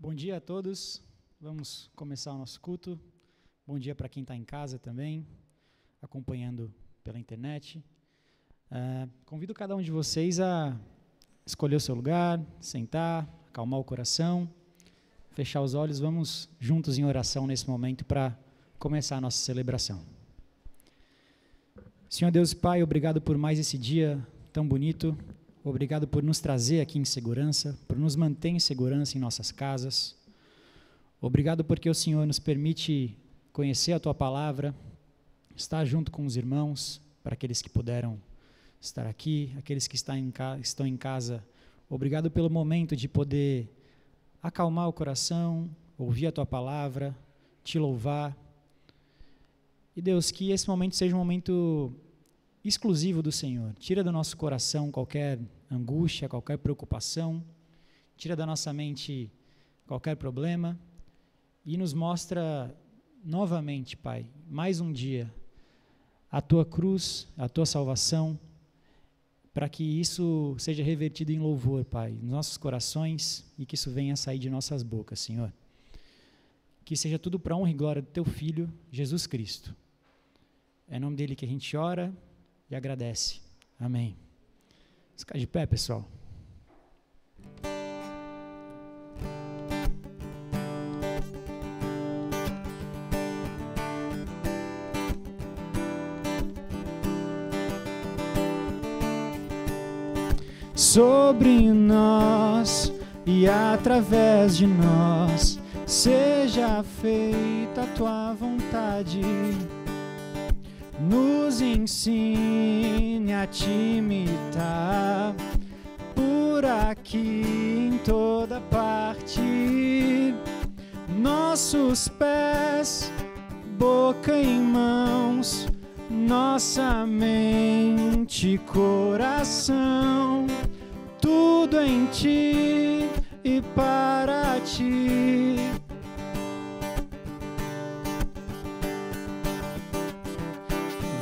Bom dia a todos, vamos começar o nosso culto. Bom dia para quem está em casa também, acompanhando pela internet. Convido cada um de vocês a escolher o seu lugar, sentar, acalmar o coração, fechar os olhos. Vamos juntos em oração nesse momento para começar a nossa celebração. Senhor Deus e Pai, obrigado por mais esse dia tão bonito. Obrigado por nos trazer aqui em segurança, por nos manter em segurança em nossas casas. Obrigado porque o Senhor nos permite conhecer a Tua Palavra, estar junto com os irmãos, para aqueles que puderam estar aqui, aqueles que estão em casa. Obrigado pelo momento de poder acalmar o coração, ouvir a Tua Palavra, Te louvar. E Deus, que esse momento seja um momento exclusivo do Senhor. Tira do nosso coração qualquer angústia, qualquer preocupação, tira da nossa mente qualquer problema e nos mostra novamente, Pai, mais um dia, a Tua cruz, a Tua salvação, para que isso seja revertido em louvor, Pai, nos nossos corações e que isso venha a sair de nossas bocas, Senhor. Que seja tudo para a honra e glória do Teu Filho, Jesus Cristo. É em nome dele que a gente ora e agradece. Amém. Vamos ficar de pé, pessoal. Sobre nós e através de nós, seja feita a Tua vontade. Nos ensine a Te imitar, por aqui em toda parte. Nossos pés, boca e mãos, nossa mente e coração, tudo em Ti e para Ti.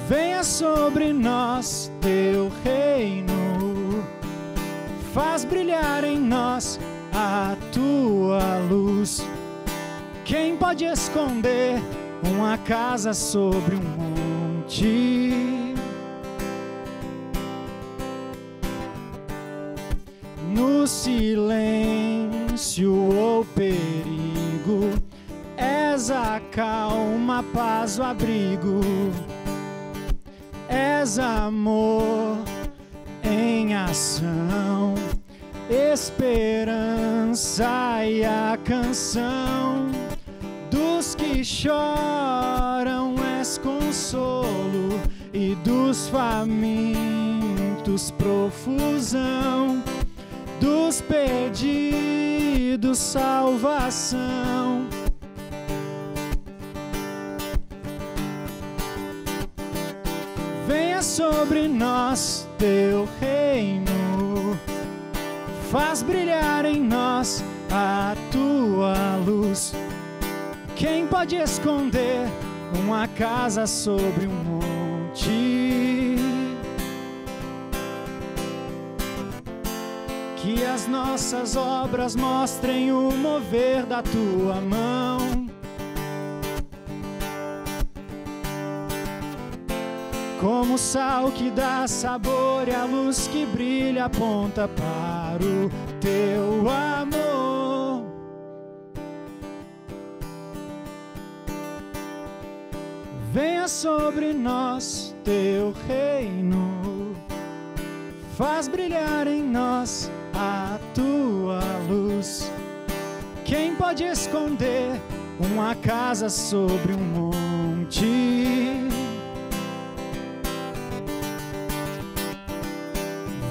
Venha sobre nós Teu reino, faz brilhar em nós a Tua luz. Quem pode esconder uma casa sobre um monte? No silêncio ou perigo, és a calma, a paz, o abrigo. És amor em ação, esperança e a canção dos que choram. És consolo e dos famintos profusão, dos perdidos salvação. Venha sobre nós Teu reino, faz brilhar em nós a Tua luz. Quem pode esconder uma casa sobre um monte? Que as nossas obras mostrem o mover da Tua mão. Como o sal que dá sabor e a luz que brilha aponta para o Teu amor. Venha sobre nós Teu reino, faz brilhar em nós a Tua luz. Quem pode esconder uma casa sobre um monte?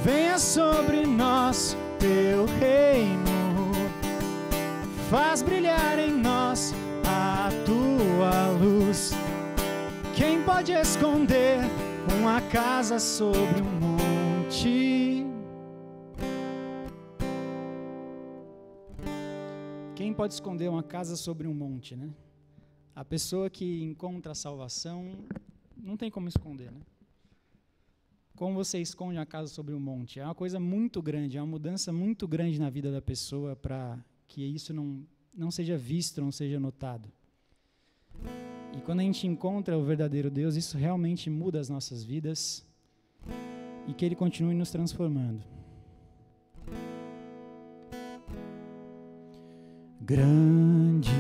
Venha sobre nós Teu reino, faz brilhar em nós a Tua luz. Quem pode esconder uma casa sobre um monte? Quem pode esconder uma casa sobre um monte, né? A pessoa que encontra a salvação não tem como esconder, né? Como você esconde uma casa sobre um monte? É uma coisa muito grande, é uma mudança muito grande na vida da pessoa para que isso não seja visto, não seja notado. E quando a gente encontra o verdadeiro Deus, isso realmente muda as nossas vidas e que Ele continue nos transformando. Grande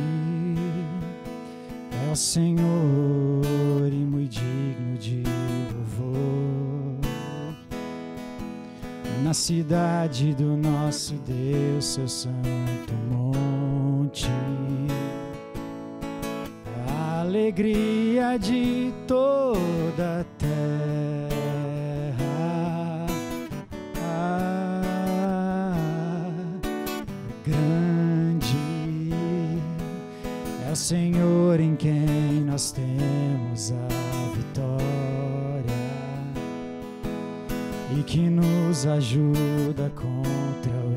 é o Senhor e muito digno de louvor. Na cidade do nosso Deus, seu santo monte, a alegria de toda a terra. Grande é o Senhor em quem nós temos a vitória e que nos ajuda contra o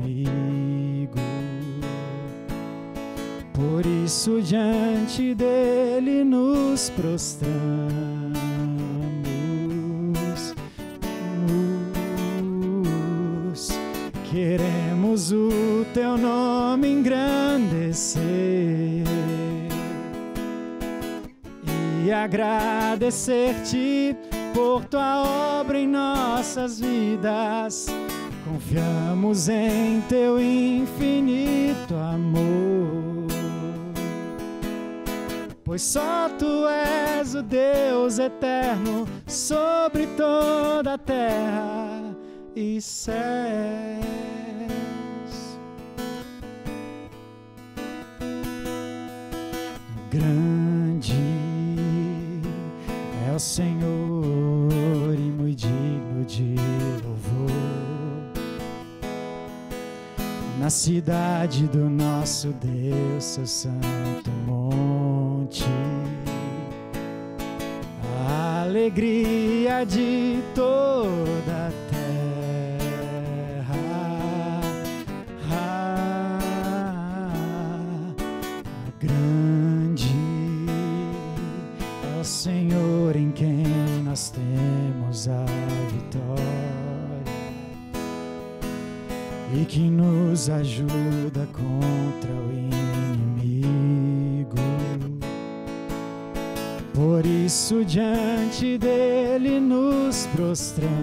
inimigo. Por isso diante dele nos prostramos, queremos o teu nome engrandecer e agradecer-te por tua obra em nossas vidas. Confiamos em teu infinito amor, pois só tu és o Deus eterno sobre toda a terra e céus. Grande é o Senhor e muito digno de louvor. Na cidade do nosso Deus, seu santo monte, a alegria de toda a terra. Grande é o Senhor em quem nós temos a vitória e que nos ajuda contra o inimigo. Por isso diante dele nos prostramos,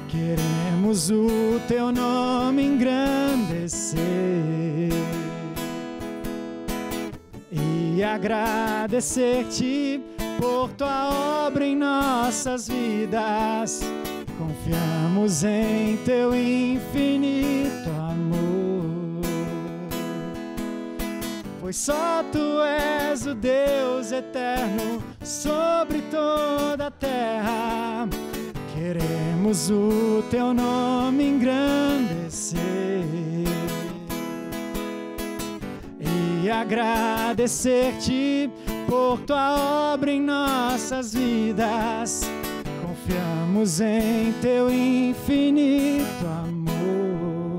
queremos o teu nome engrandecer e agradecer-te por tua obra em nossas vidas. Confiamos em teu infinito amor, pois só tu és o Deus eterno sobre toda a terra. Queremos o teu nome engrandecer e agradecer-te por tua obra em nossas vidas. Confiamos em teu infinito amor,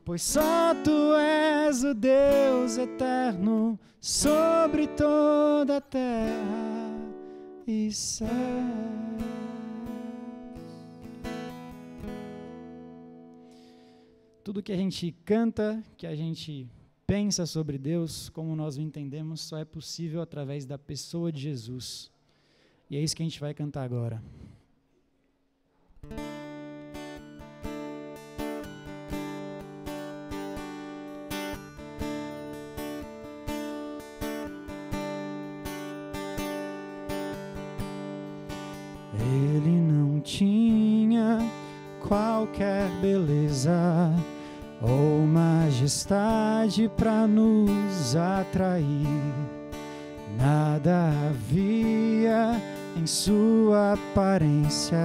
pois só tu és o Deus eterno sobre toda a terra e céus. Tudo que a gente canta, que a gente pensa sobre Deus, como nós o entendemos, só é possível através da pessoa de Jesus. E é isso que a gente vai cantar agora. Ele não tinha qualquer beleza ou majestade para nos atrair. Nada havia em sua aparência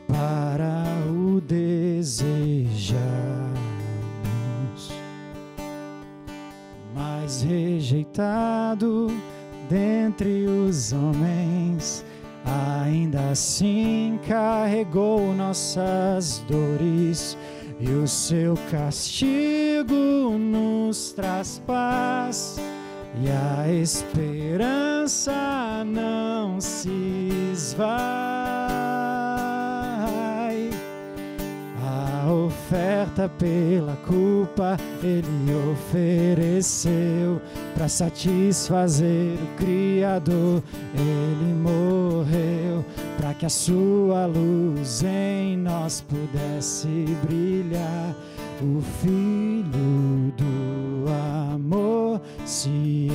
para o desejarmos, mas rejeitado dentre os homens, ainda assim carregou nossas dores, e o seu castigo nos traz paz. e a esperança não se esvai. A oferta pela culpa ele ofereceu para satisfazer o Criador. Ele morreu para que a sua luz em nós pudesse brilhar. O Filho do amor se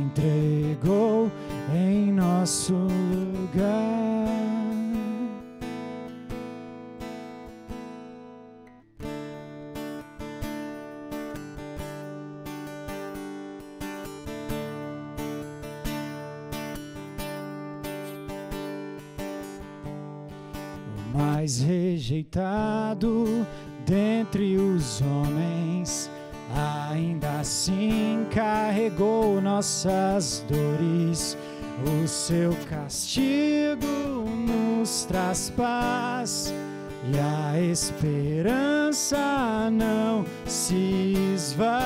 entregou em nosso lugar. O mais rejeitado dentre os homens, ainda assim carregou nossas dores. O seu castigo nos traz paz e a esperança não se esvai.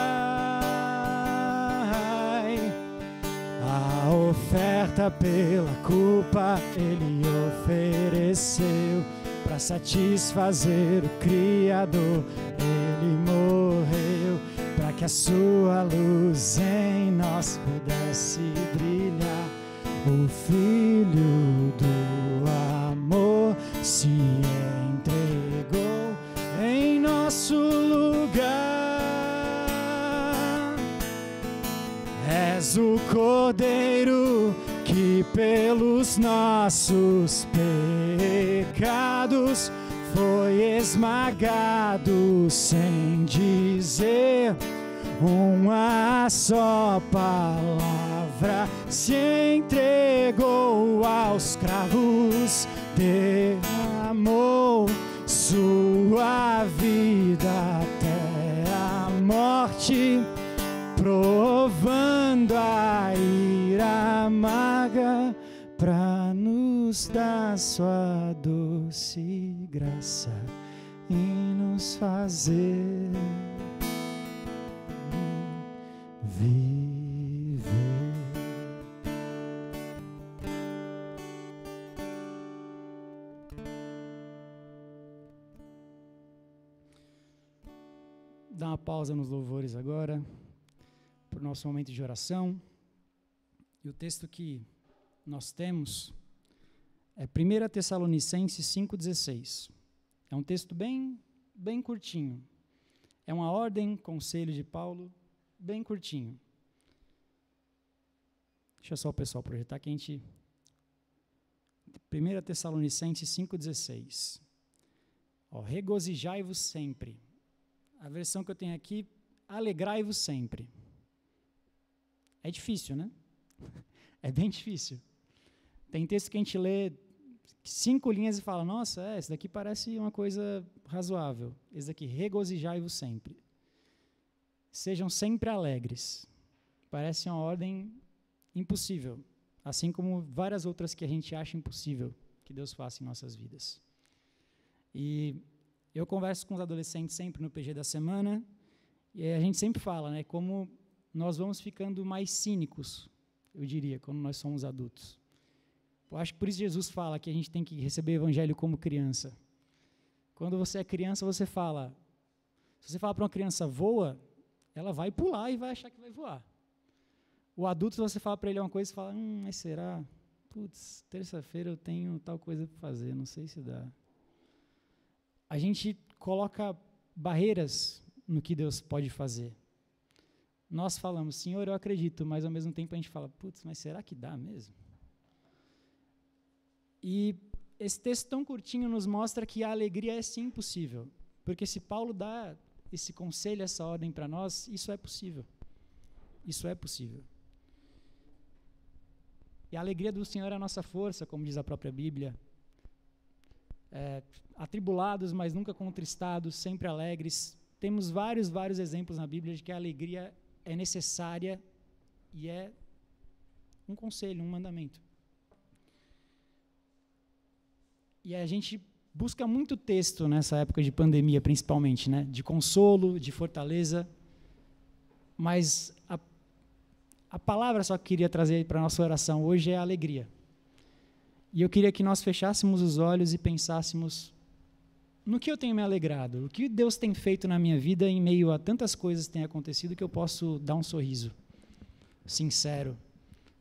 A oferta pela culpa ele ofereceu para satisfazer o Criador. Ele morreu para que a sua luz em nós pudesse brilhar. O Filho do amor se entregou em nosso lugar. És o Cordeiro que pelos nossos pecados foi esmagado, sem dizer uma só palavra, se entregou aos cravos, derramou sua vida até a morte, provando a ira amarga para nos dar sua doce graça e nos fazer viver. Dá uma pausa nos louvores agora, para o nosso momento de oração. E o texto que nós temos é 1 Tessalonicenses 5,16. É um texto bem curtinho. É uma ordem, conselho de Paulo, bem curtinho. Deixa só o pessoal projetar que a gente... 1 Tessalonicenses 5,16. Regozijai-vos sempre. A versão que eu tenho aqui, alegrai-vos sempre. É difícil, né? É bem difícil. Tem texto que a gente lê 5 linhas e fala, nossa, esse daqui parece uma coisa razoável. Esse daqui, regozijai-vos sempre. Sejam sempre alegres. Parece uma ordem impossível, assim como várias outras que a gente acha impossível que Deus faça em nossas vidas. E eu converso com os adolescentes sempre no PG da semana, e a gente sempre fala, né, como nós vamos ficando mais cínicos, eu diria, quando nós somos adultos. Eu acho que por isso Jesus fala que a gente tem que receber o evangelho como criança. Quando você é criança, você fala, se você fala para uma criança voa, ela vai pular e vai achar que vai voar. O adulto, se você fala para ele uma coisa, você fala, mas será? Putz, terça-feira eu tenho tal coisa para fazer, não sei se dá. A gente coloca barreiras no que Deus pode fazer. Nós falamos, Senhor, eu acredito, mas ao mesmo tempo a gente fala, putz, mas será que dá mesmo? E esse texto tão curtinho nos mostra que a alegria é sim possível, porque se Paulo dá esse conselho, essa ordem para nós, isso é possível. Isso é possível. E a alegria do Senhor é a nossa força, como diz a própria Bíblia. Atribulados, mas nunca contristados, sempre alegres. Temos vários exemplos na Bíblia de que a alegria é necessária e é um conselho, um mandamento. E a gente busca muito texto nessa época de pandemia, principalmente, né? De consolo, de fortaleza, mas a palavra só que queria trazer para a nossa oração hoje é a alegria. E eu queria que nós fechássemos os olhos e pensássemos no que eu tenho me alegrado, o que Deus tem feito na minha vida em meio a tantas coisas que têm acontecido que eu posso dar um sorriso sincero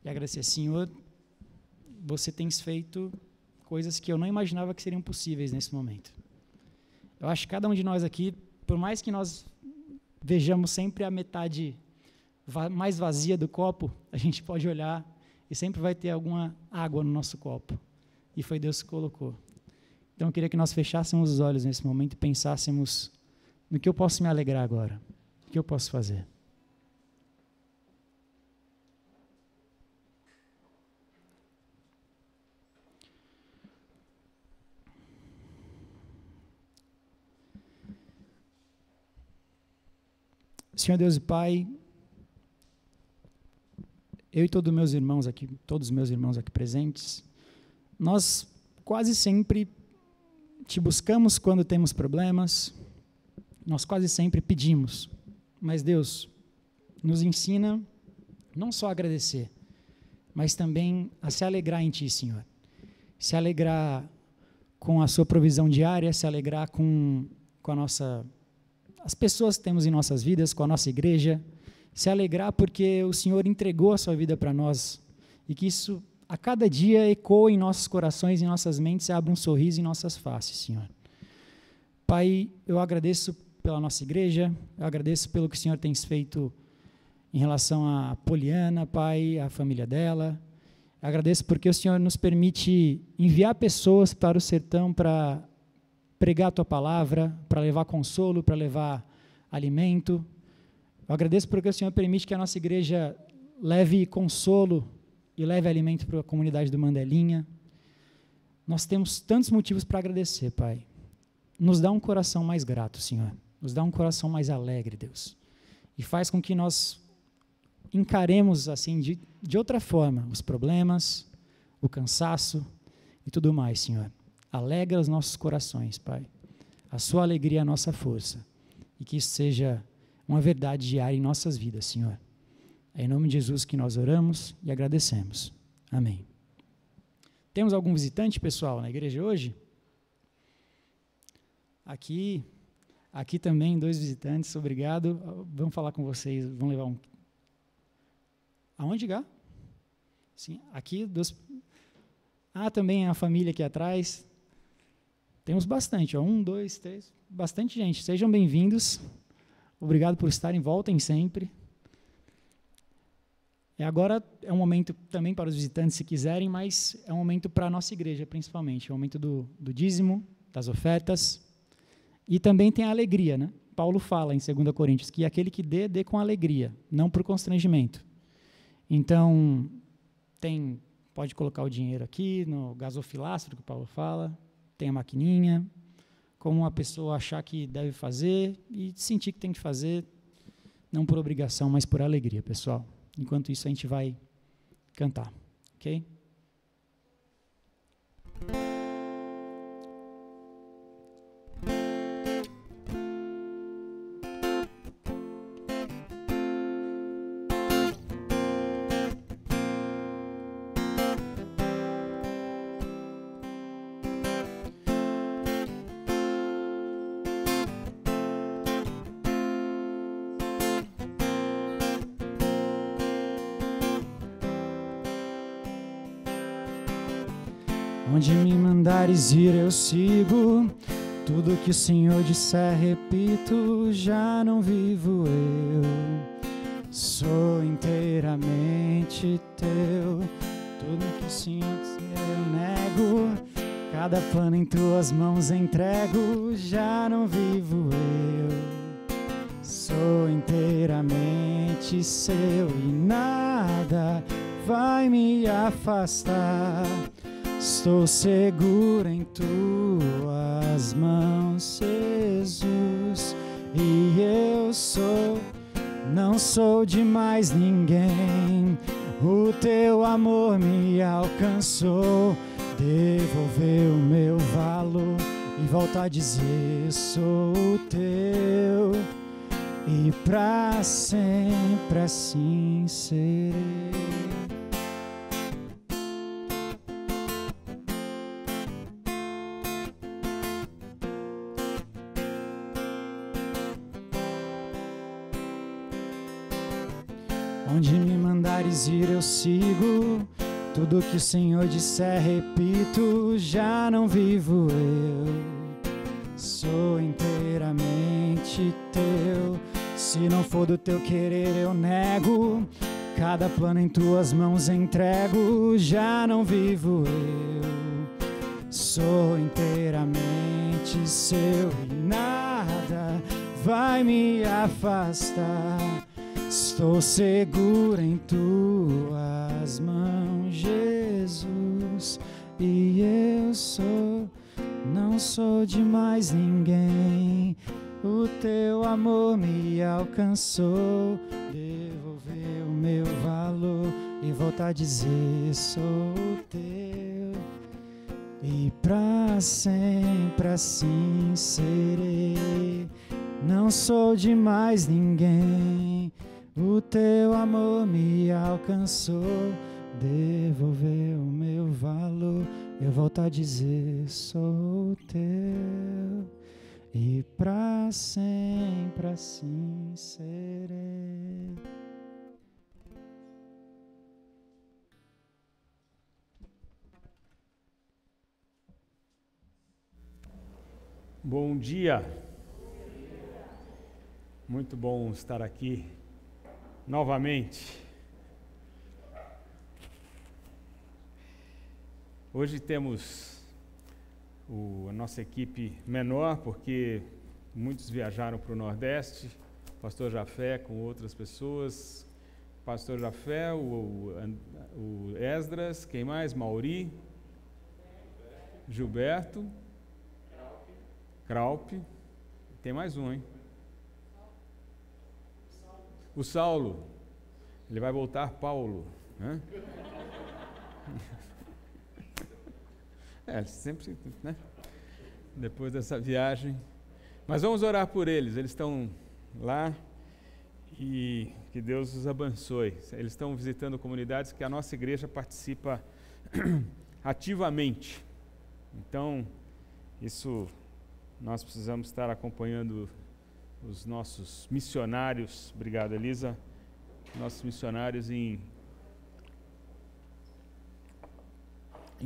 e agradecer. Senhor, você tem feito coisas que eu não imaginava que seriam possíveis nesse momento. Eu acho que cada um de nós aqui, por mais que nós vejamos sempre a metade mais vazia do copo, a gente pode olhar e sempre vai ter alguma água no nosso copo. E foi Deus que colocou. Então eu queria que nós fechássemos os olhos nesse momento e pensássemos no que eu posso me alegrar agora, o que eu posso fazer. Senhor Deus e Pai, eu e todos os meus irmãos aqui presentes, nós quase sempre te buscamos quando temos problemas, nós quase sempre pedimos, mas Deus nos ensina não só a agradecer, mas também a se alegrar em Ti, Senhor. Se alegrar com a Sua provisão diária, se alegrar com as pessoas que temos em nossas vidas, com a nossa igreja, se alegrar porque o Senhor entregou a sua vida para nós e que isso a cada dia ecoa em nossos corações, em nossas mentes e abre um sorriso em nossas faces, Senhor. Pai, eu agradeço pela nossa igreja, eu agradeço pelo que o Senhor tem feito em relação a Poliana, Pai, a família dela. Eu agradeço porque o Senhor nos permite enviar pessoas para o sertão para pregar a Tua palavra, para levar consolo, para levar alimento. Eu agradeço porque o Senhor permite que a nossa igreja leve consolo e leve alimento para a comunidade do Mandelinha. Nós temos tantos motivos para agradecer, Pai. Nos dá um coração mais grato, Senhor. Nos dá um coração mais alegre, Deus. E faz com que nós encaremos assim de outra forma os problemas, o cansaço e tudo mais, Senhor. Alegra os nossos corações, Pai. A sua alegria é a nossa força. E que isso seja uma verdade diária em nossas vidas, Senhor. É em nome de Jesus que nós oramos e agradecemos. Amém. Temos algum visitante, pessoal, na igreja hoje? Aqui também 2 visitantes, obrigado. Vamos falar com vocês, vamos levar um... Aonde, Gá? Sim, aqui, 2... também a família aqui atrás. Temos bastante, 1, 2, 3, bastante gente. Sejam bem-vindos. Obrigado por estarem, voltem sempre. Agora é um momento também para os visitantes, se quiserem, mas é um momento para a nossa igreja, principalmente. É o momento do dízimo, das ofertas. E também tem a alegria, né? Paulo fala em 2 Coríntios que aquele que dê com alegria, não por constrangimento. Então, pode colocar o dinheiro aqui no gasofilastro que o Paulo fala, tem a maquininha, como a pessoa achar que deve fazer e sentir que tem que fazer, não por obrigação, mas por alegria, pessoal. Enquanto isso, a gente vai cantar, ok? Onde me mandares ir eu sigo, tudo que o Senhor disser repito, já não vivo eu, sou inteiramente teu, tudo que o Senhor disser eu nego, cada plano em tuas mãos entrego, já não vivo eu, sou inteiramente seu e nada vai me afastar. Estou seguro em tuas mãos, Jesus, e eu não sou de mais ninguém. O teu amor me alcançou, devolveu o meu valor e volta a dizer: sou teu. e para sempre assim serei. Onde me mandares ir eu sigo, tudo que o Senhor disser repito, já não vivo eu, sou inteiramente teu. Se não for do teu querer eu nego, cada plano em tuas mãos entrego, já não vivo eu, sou inteiramente seu e nada vai me afastar. Estou seguro em tuas mãos, Jesus, e eu não sou de mais ninguém. O teu amor me alcançou, devolveu o meu valor e volta a dizer sou teu. E pra sempre assim serei, não sou de mais ninguém. O teu amor me alcançou, devolveu o meu valor, eu volto a dizer sou teu, e pra sempre assim serei. Bom dia, muito bom estar aqui novamente. Hoje temos a nossa equipe menor, porque muitos viajaram para o Nordeste, pastor Jafé com outras pessoas, pastor Jafé, o Esdras, quem mais? Mauri, Gilberto, Kraupe, tem mais um, hein? O Saulo, ele vai voltar Paulo, né? Sempre, né? Depois dessa viagem. Mas vamos orar por eles, eles estão lá e que Deus os abençoe. Eles estão visitando comunidades que a nossa igreja participa ativamente. Então, isso nós precisamos estar acompanhando os nossos missionários, obrigado Elisa, nossos missionários em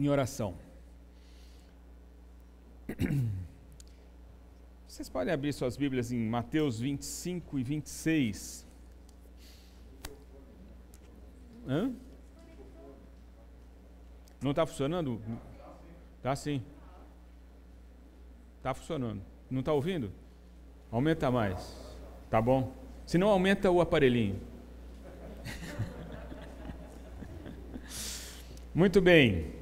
oração. Vocês podem abrir suas Bíblias em Mateus 25 e 26. Hã? Não está funcionando? Tá sim. Está funcionando. Não está ouvindo? Aumenta mais, tá bom? Se não, aumenta o aparelhinho. Muito bem.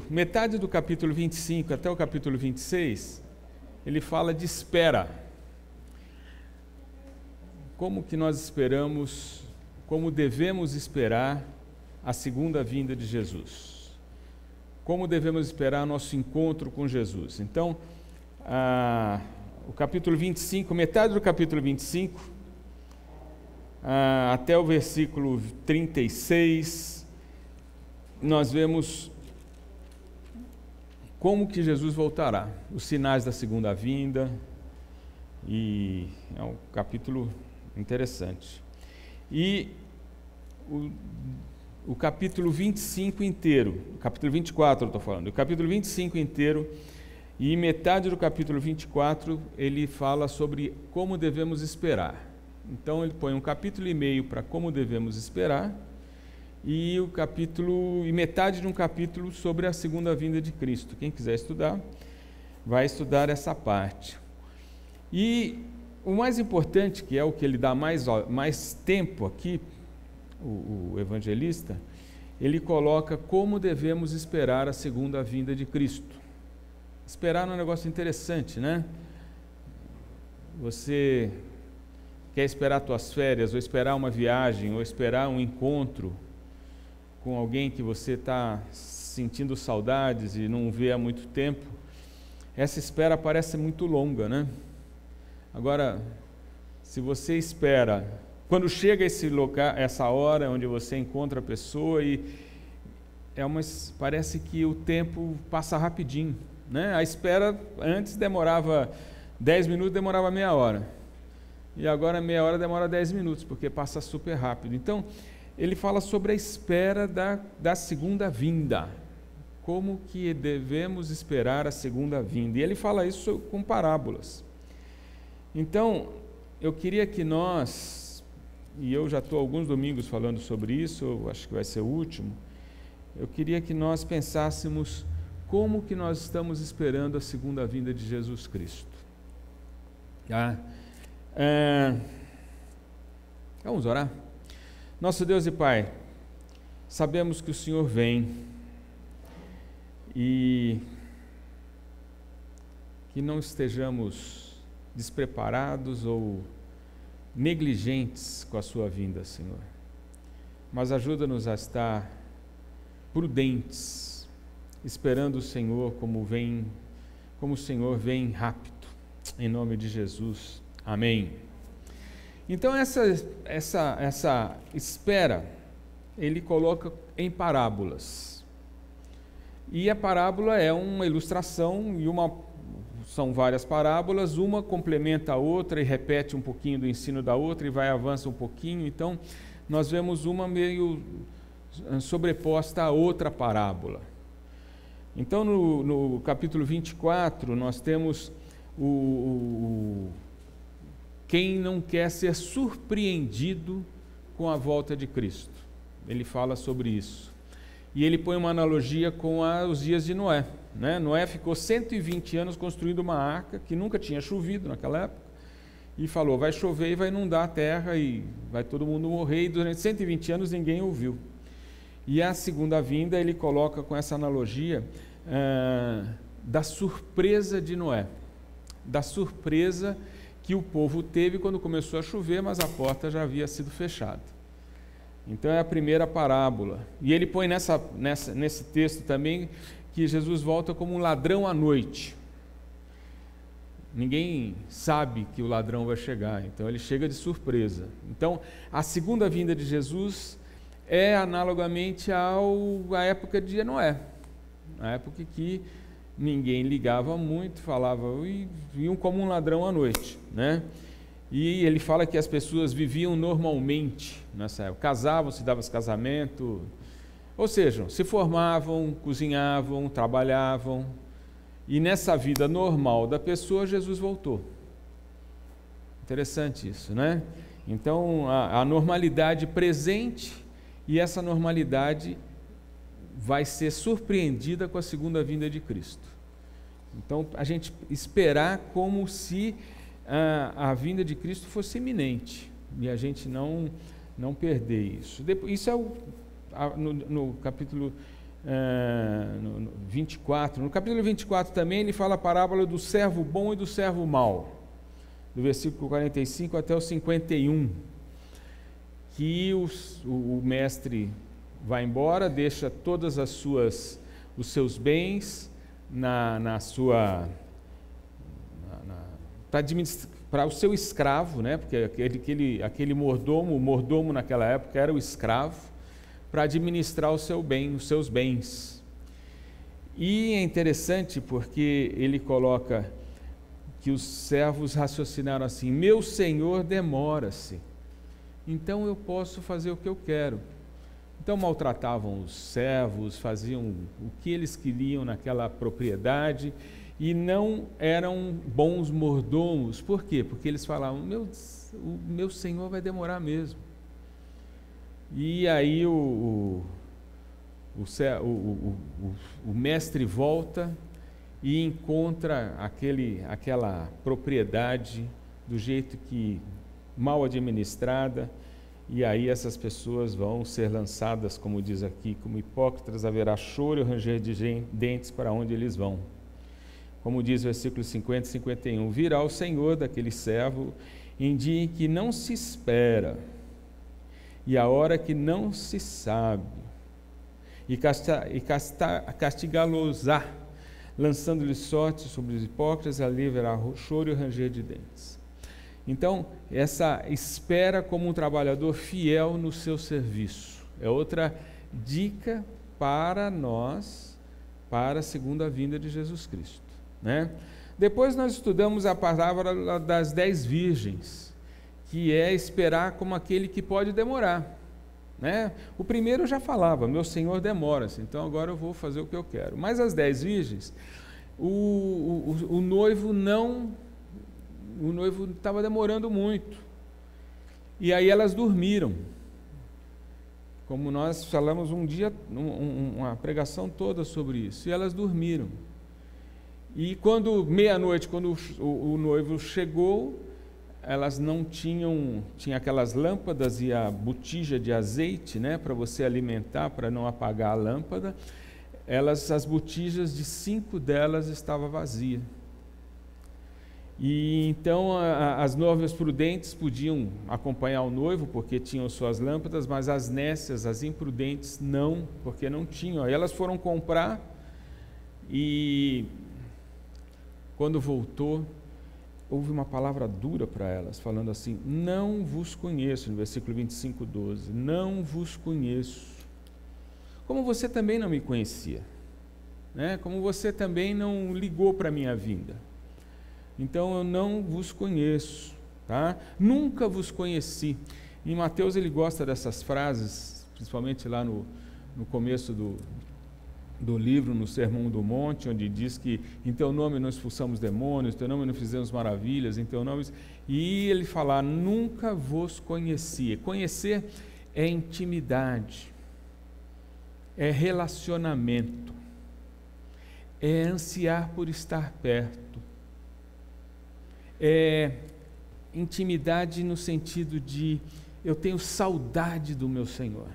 Metade do capítulo 25 até o capítulo 26, ele fala de espera. Como que nós esperamos, como devemos esperar a segunda vinda de Jesus. Como devemos esperar nosso encontro com Jesus. Então, o capítulo 25, metade do capítulo 25, até o versículo 36, nós vemos como que Jesus voltará, os sinais da segunda vinda, e é um capítulo interessante. E o capítulo 25 inteiro, o capítulo 24 eu estou falando, o capítulo 25 inteiro e metade do capítulo 24 ele fala sobre como devemos esperar. Então ele põe um capítulo e meio para como devemos esperar e metade de um capítulo sobre a segunda vinda de Cristo. Quem quiser estudar, vai estudar essa parte. E o mais importante, que é o que ele dá mais tempo aqui, o evangelista, ele coloca como devemos esperar a segunda vinda de Cristo. Esperar é um negócio interessante, né? Você quer esperar tuas férias, ou esperar uma viagem, ou esperar um encontro com alguém que você está sentindo saudades e não vê há muito tempo. essa espera parece muito longa, né? Agora, se você espera, quando chega esse lugar, essa hora onde você encontra a pessoa parece que o tempo passa rapidinho, né? A espera antes demorava 10 minutos, demorava meia hora. E agora meia hora demora 10 minutos, porque passa super rápido. Então, ele fala sobre a espera da segunda vinda. Como que devemos esperar a segunda vinda? E ele fala isso com parábolas. Então, eu queria que nós, e eu já estou alguns domingos falando sobre isso, eu acho que vai ser o último, eu queria que nós pensássemos como que nós estamos esperando a segunda vinda de Jesus Cristo. Tá? Vamos orar? Nosso Deus e Pai, sabemos que o Senhor vem e que não estejamos despreparados ou negligentes com a sua vinda, Senhor. Mas ajuda-nos a estar prudentes, esperando o Senhor como o Senhor vem rápido. Em nome de Jesus. Amém. Então essa espera ele coloca em parábolas. E a parábola é uma ilustração são várias parábolas, uma complementa a outra e repete um pouquinho do ensino da outra e avança um pouquinho. Então nós vemos uma meio sobreposta a outra parábola. Então no capítulo 24 nós temos quem não quer ser surpreendido com a volta de Cristo. Ele fala sobre isso. E ele põe uma analogia com os dias de Noé. Né? Noé ficou 120 anos construindo uma arca que nunca tinha chovido naquela época. E falou, vai chover e vai inundar a terra e vai todo mundo morrer. E durante 120 anos ninguém ouviu. E a segunda vinda ele coloca com essa analogia da surpresa de Noé. Da surpresa que o povo teve quando começou a chover, mas a porta já havia sido fechada. Então é a primeira parábola. E ele põe nesse texto também que Jesus volta como um ladrão à noite. Ninguém sabe que o ladrão vai chegar, então ele chega de surpresa. Então a segunda vinda de Jesus é analogamente à época de Noé, a época que ninguém ligava muito, viam como um ladrão à noite, né? E ele fala que as pessoas viviam normalmente nessa época, casavam, se davam casamento, ou seja, se formavam, cozinhavam, trabalhavam, e nessa vida normal da pessoa, Jesus voltou. Interessante isso, né? Então, a normalidade presente, e essa normalidade vai ser surpreendida com a segunda vinda de Cristo. Então, a gente esperar como se a vinda de Cristo fosse iminente, e a gente não perder isso. Isso é no capítulo 24. No capítulo 24 também ele fala a parábola do servo bom e do servo mau, do versículo 45 até o 51, que o mestre vai embora, deixa todas os seus bens para o seu escravo, né? Porque aquele mordomo, o mordomo naquela época era o escravo, para administrar os seus bens. E é interessante porque ele coloca que os servos raciocinaram assim: meu senhor demora-se, então eu posso fazer o que eu quero. Então maltratavam os servos, faziam o que eles queriam naquela propriedade e não eram bons mordomos. Por quê? Porque eles falavam, o meu senhor vai demorar mesmo. E aí o mestre volta e encontra aquela propriedade do jeito que mal administrada. E aí essas pessoas vão ser lançadas, como diz aqui, como hipócritas, haverá choro e ranger de dentes para onde eles vão. Como diz o versículo 50 e 51, virá o Senhor daquele servo em dia em que não se espera, e a hora que não se sabe, e castigá-los-á lançando-lhe sorte sobre os hipócritas, ali haverá choro e ranger de dentes. Então, essa espera como um trabalhador fiel no seu serviço. É outra dica para nós, para a segunda vinda de Jesus Cristo, né? Depois nós estudamos a parábola das 10 virgens, que é esperar como aquele que pode demorar, né? O primeiro eu já falava, meu Senhor demora-se, então agora eu vou fazer o que eu quero. Mas as 10 virgens, o noivo estava demorando muito, e aí elas dormiram, como nós falamos um dia, uma pregação toda sobre isso, e elas dormiram. E quando meia-noite, quando o noivo chegou, elas não tinha aquelas lâmpadas e a botija de azeite, né, para você alimentar, para não apagar a lâmpada. As botijas de 5 delas estavam vazias. E então as noivas prudentes podiam acompanhar o noivo, porque tinham suas lâmpadas, mas as nécias, as imprudentes, não, porque não tinham. Aí elas foram comprar e quando voltou, houve uma palavra dura para elas, falando assim: não vos conheço, no versículo 25:12, não vos conheço, como você também não me conhecia, né? Como você também não ligou para a minha vinda, então eu não vos conheço, tá? Nunca vos conheci. Em Mateus ele gosta dessas frases, principalmente lá no começo do livro, no Sermão do Monte, onde diz que em teu nome nós expulsamos demônios, em teu nome nós fizemos maravilhas, em teu nome... E ele fala: nunca vos conheci. Conhecer é intimidade, é relacionamento, é ansiar por estar perto, é intimidade no sentido de eu tenho saudade do meu Senhor,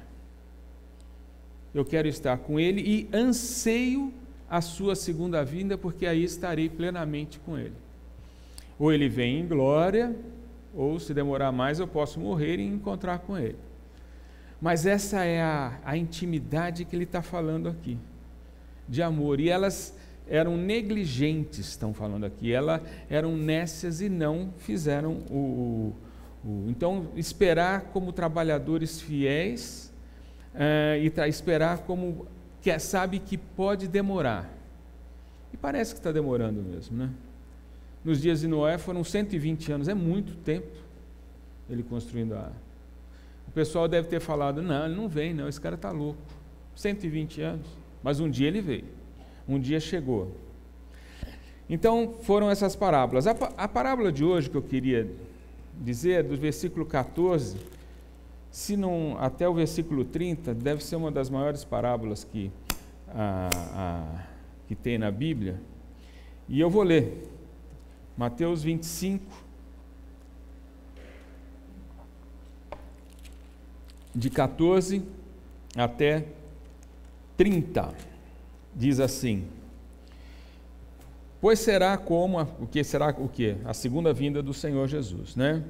eu quero estar com Ele e anseio a sua segunda vinda, porque aí estarei plenamente com Ele. Ou Ele vem em glória, ou se demorar mais eu posso morrer e encontrar com Ele. Mas essa é a intimidade que Ele está falando aqui, de amor. E elas eram negligentes, estão falando aqui, elas eram nécias e não fizeram Então, esperar como trabalhadores fiéis, e esperar como que sabe que pode demorar, e parece que está demorando mesmo, né? Nos dias de Noé foram 120 anos, é muito tempo ele construindo a arca. O pessoal deve ter falado: não, ele não vem não, esse cara está louco, 120 anos, mas um dia ele veio, um dia chegou. Então foram essas parábolas. A parábola de hoje que eu queria dizer, do versículo 14, se não até o versículo 30, deve ser uma das maiores parábolas que tem na Bíblia. E eu vou ler Mateus 25, de 14 até 30, diz assim: pois será como, a segunda vinda do Senhor Jesus, né?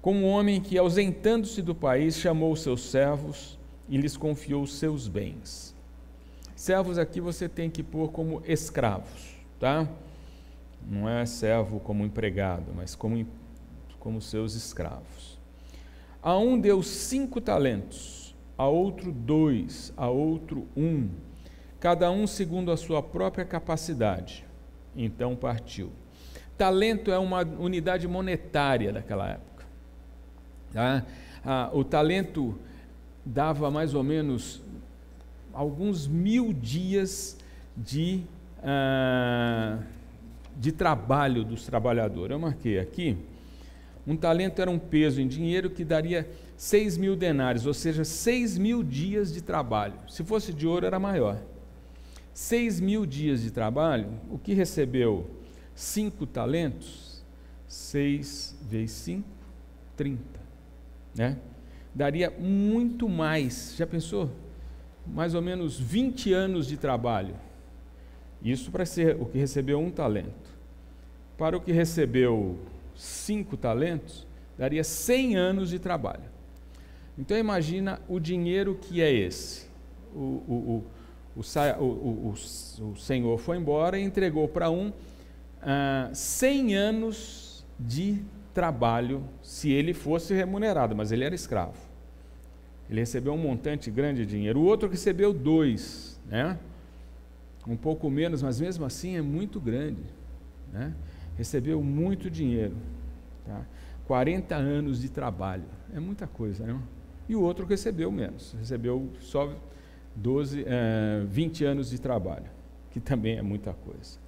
Como um homem que, ausentando-se do país, chamou os seus servos e lhes confiou os seus bens. Servos aqui você tem que pôr como escravos, tá? Não é servo como empregado, mas como seus escravos. A um deu 5 talentos, a outro 2, a outro 1, cada um segundo a sua própria capacidade. Então partiu. Talento é uma unidade monetária daquela época. Tá? O talento dava mais ou menos alguns 1000 dias de trabalho dos trabalhadores. Eu marquei aqui. Um talento era um peso em dinheiro que daria 6.000 denários, ou seja, 6.000 dias de trabalho. Se fosse de ouro era maior. 6.000 dias de trabalho. O que recebeu 5 talentos, 6 vezes 5, 30. Né? Daria muito mais. Já pensou? Mais ou menos 20 anos de trabalho. Isso para ser o que recebeu 1 talento. Para o que recebeu 5 talentos, daria 100 anos de trabalho. Então imagina o dinheiro que é esse. o senhor foi embora e entregou para um 100 anos de trabalho, se ele fosse remunerado, mas ele era escravo. Ele recebeu um montante grande de dinheiro. O outro recebeu 2, né? Um pouco menos, mas mesmo assim é muito grande, né? Recebeu muito dinheiro, tá? 40 anos de trabalho, é muita coisa, né? E o outro recebeu menos, recebeu só 20 anos de trabalho, que também é muita coisa.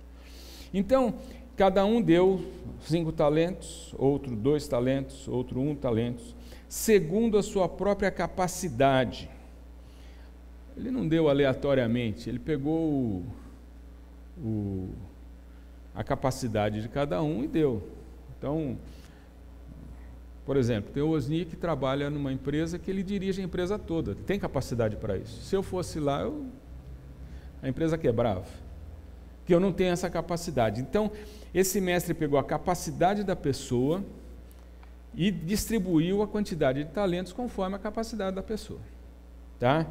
Então, cada um deu 5 talentos, outro 2 talentos, outro 1 talento, segundo a sua própria capacidade. Ele não deu aleatoriamente, ele pegou a capacidade de cada um e deu. Então, por exemplo, tem o Osni que trabalha numa empresa que ele dirige a empresa toda, ele tem capacidade para isso. Se eu fosse lá, a empresa quebrava, porque eu não tenho essa capacidade. Então, esse mestre pegou a capacidade da pessoa e distribuiu a quantidade de talentos conforme a capacidade da pessoa, tá?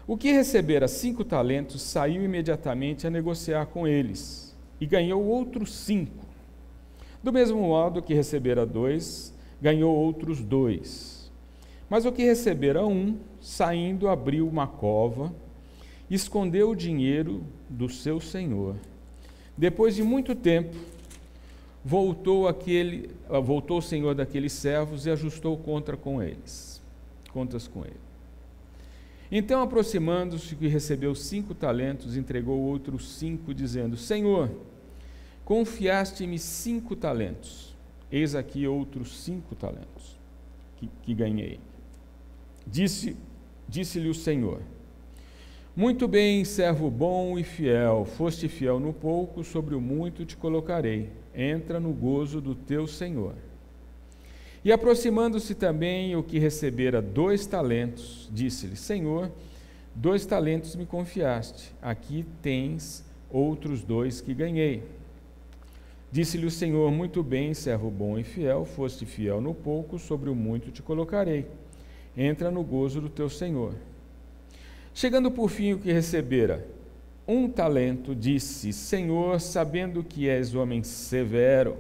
O que recebera 5 talentos saiu imediatamente a negociar com eles e ganhou outros 5. Do mesmo modo que recebera 2, ganhou outros 2. Mas o que recebera 1, saindo, abriu uma cova, escondeu o dinheiro do seu senhor. Depois de muito tempo, voltou o senhor daqueles servos e ajustou contas com ele. Então, aproximando-se, que recebeu 5 talentos, entregou outros 5, dizendo: Senhor, confiaste-me 5 talentos. Eis aqui outros 5 talentos que ganhei. Disse-lhe o Senhor: Muito bem, servo bom e fiel, foste fiel no pouco, sobre o muito te colocarei. Entra no gozo do teu Senhor. E aproximando-se também o que recebera 2 talentos, disse-lhe: Senhor, 2 talentos me confiaste, aqui tens outros 2 que ganhei. Disse-lhe o Senhor: Muito bem, servo bom e fiel, foste fiel no pouco, sobre o muito te colocarei. Entra no gozo do teu Senhor. Chegando por fim o que recebera 1 talento, disse: Senhor, sabendo que és homem severo,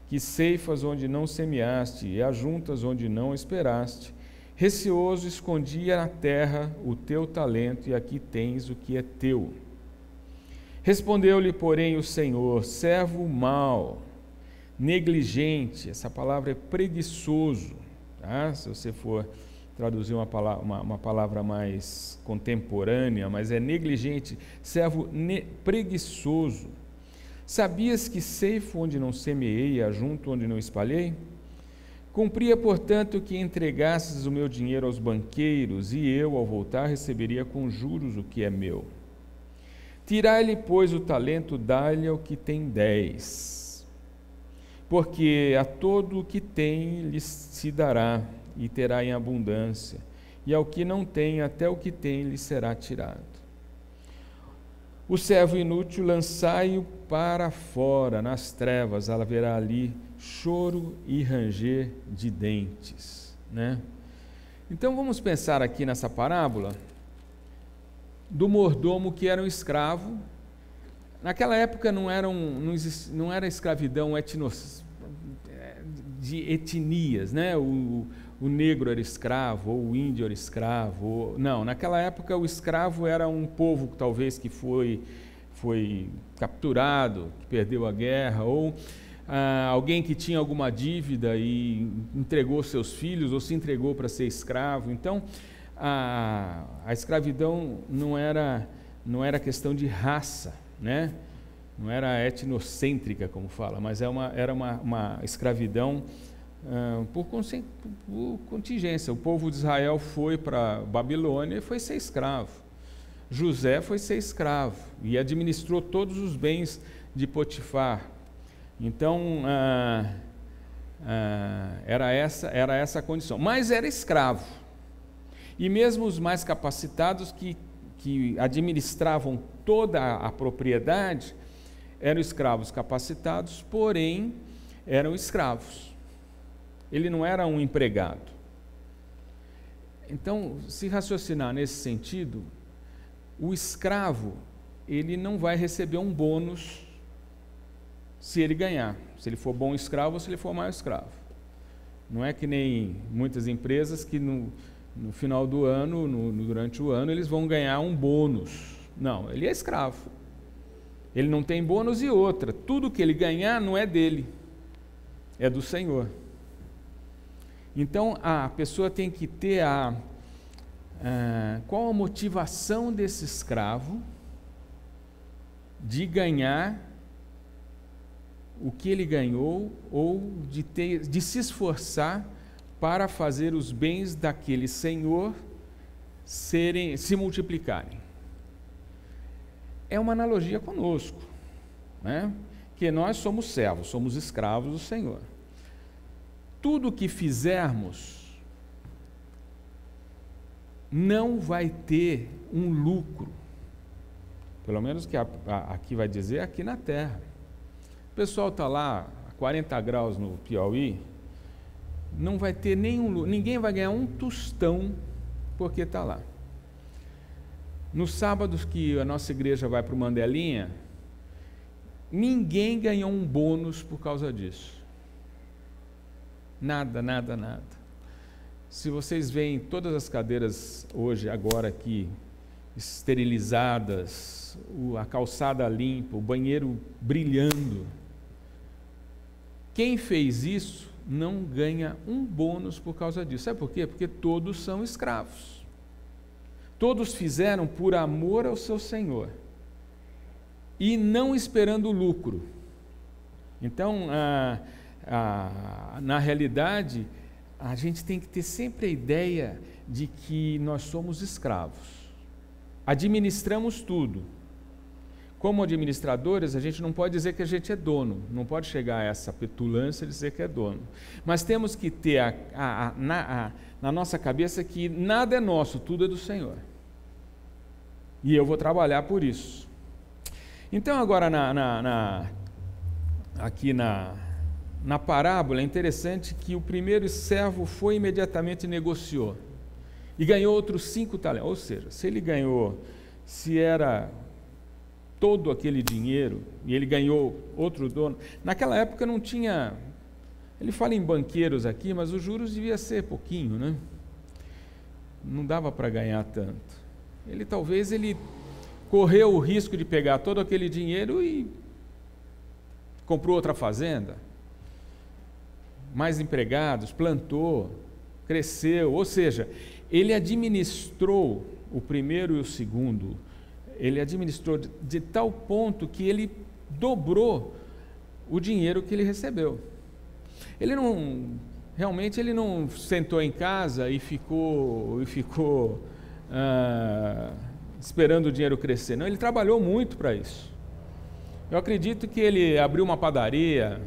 que ceifas onde não semeaste e ajuntas onde não esperaste, receoso escondia na terra o teu talento, e aqui tens o que é teu. Respondeu-lhe, porém, o Senhor: servo mau, negligente, essa palavra é preguiçoso, tá? Se você for traduzir uma palavra mais contemporânea, mas é negligente, servo preguiçoso. Sabias que ceifo onde não semeei e ajunto onde não espalhei? Cumpria, portanto, que entregasses o meu dinheiro aos banqueiros, e eu, ao voltar, receberia com juros o que é meu. Tirai-lhe, pois, o talento, dá-lhe ao que tem 10. Porque a todo o que tem lhe se dará, e terá em abundância, e ao que não tem, até o que tem lhe será tirado. O servo inútil, lançai-o para fora, nas trevas, haverá ali choro e ranger de dentes, né? Então vamos pensar aqui nessa parábola do mordomo que era um escravo. Naquela época não era escravidão de etnias, né? O negro era escravo, ou o índio era escravo. Não, naquela época o escravo era um povo talvez que foi capturado, que perdeu a guerra, ou alguém que tinha alguma dívida e entregou seus filhos, ou se entregou para ser escravo. Então, a escravidão não era questão de raça, né? Não era etnocêntrica, como fala, mas era uma escravidão por contingência. O povo de Israel foi para Babilônia e foi ser escravo. José foi ser escravo e administrou todos os bens de Potifar. Então, era essa a condição. Mas era escravo. E mesmo os mais capacitados que administravam toda a propriedade eram escravos capacitados, porém eram escravos. Ele não era um empregado. Então, se raciocinar nesse sentido, o escravo, ele não vai receber um bônus se ele ganhar, se ele for bom escravo ou se ele for mau escravo. Não é que nem muitas empresas que no final do ano, durante o ano, eles vão ganhar um bônus. Não, ele é escravo. Ele não tem bônus e outra. Tudo que ele ganhar não é dele, é do Senhor. Então, a pessoa tem que ter qual a motivação desse escravo de ganhar o que ele ganhou ou de se esforçar para fazer os bens daquele senhor se multiplicarem. É uma analogia conosco, né? Que nós somos servos, somos escravos do Senhor. Tudo que fizermos não vai ter um lucro, pelo menos que aqui vai dizer, aqui na terra. O pessoal está lá a 40 graus no Piauí, não vai ter ninguém vai ganhar um tostão porque está lá. Nos sábados que a nossa igreja vai para o Mandelinha, ninguém ganhou um bônus por causa disso. Nada, nada, nada. Se vocês veem todas as cadeiras hoje, agora aqui, esterilizadas, a calçada limpa, o banheiro brilhando, quem fez isso não ganha um bônus por causa disso. Sabe por quê? Porque todos são escravos. Todos fizeram por amor ao seu Senhor e não esperando lucro. Então, na realidade, a gente tem que ter sempre a ideia de que nós somos escravos. Administramos tudo. Como administradores, a gente não pode dizer que a gente é dono, não pode chegar a essa petulância de dizer que é dono. Mas temos que ter na nossa cabeça que nada é nosso, tudo é do Senhor. E eu vou trabalhar por isso. Então, agora, aqui na parábola, é interessante que o primeiro servo foi imediatamente e negociou. E ganhou outros 5 talentos. Ou seja, se era todo aquele dinheiro, e ele ganhou outro dono. Naquela época não tinha, ele fala em banqueiros aqui, mas os juros devia ser pouquinho, né? Não dava para ganhar tanto. Talvez ele correu o risco de pegar todo aquele dinheiro e comprou outra fazenda, mais empregados, plantou, cresceu, ou seja, ele administrou o primeiro e o segundo, ele administrou de tal ponto que ele dobrou o dinheiro que ele recebeu. Realmente ele não sentou em casa e ficou esperando o dinheiro crescer. Não, ele trabalhou muito para isso. Eu acredito que ele abriu uma padaria,